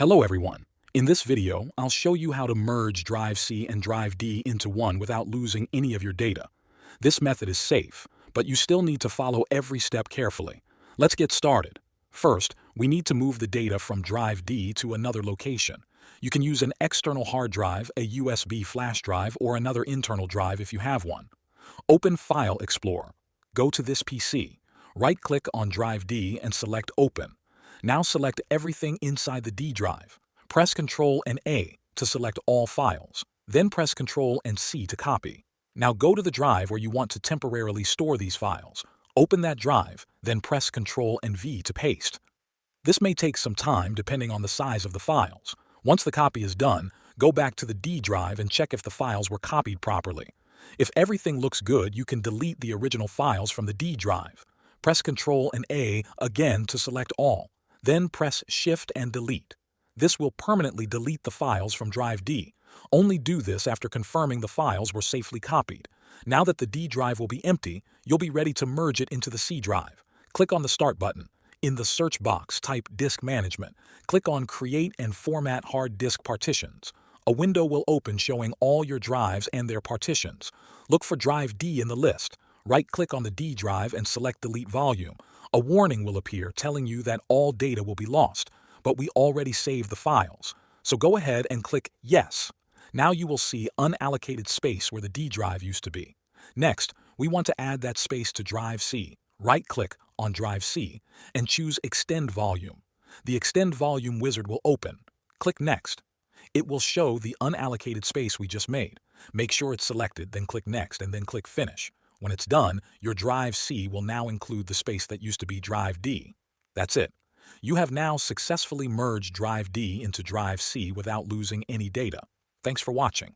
Hello everyone. In this video, I'll show you how to merge Drive C and Drive D into one without losing any of your data. This method is safe, but you still need to follow every step carefully. Let's get started. First, we need to move the data from Drive D to another location. You can use an external hard drive, a USB flash drive, or another internal drive if you have one. Open File Explorer. Go to this PC. Right-click on Drive D and select Open. Now select everything inside the D drive. Press Ctrl and A to select all files. Then press Ctrl and C to copy. Now go to the drive where you want to temporarily store these files. Open that drive, then press Ctrl and V to paste. This may take some time depending on the size of the files. Once the copy is done, go back to the D drive and check if the files were copied properly. If everything looks good, you can delete the original files from the D drive. Press Ctrl and A again to select all. Then press Shift and Delete. This will permanently delete the files from Drive D. Only do this after confirming the files were safely copied. Now that the D drive will be empty, you'll be ready to merge it into the C drive. Click on the Start button. In the search box, type Disk Management. Click on Create and Format Hard Disk Partitions. A window will open showing all your drives and their partitions. Look for Drive D in the list. Right-click on the D drive and select Delete Volume. A warning will appear telling you that all data will be lost, but we already saved the files. So go ahead and click Yes. Now you will see unallocated space where the D drive used to be. Next, we want to add that space to Drive C. Right-click on Drive C and choose Extend Volume. The Extend Volume wizard will open. Click Next. It will show the unallocated space we just made. Make sure it's selected, then click Next and then click Finish. When it's done, your Drive C will now include the space that used to be Drive D. That's it. You have now successfully merged Drive D into Drive C without losing any data. Thanks for watching.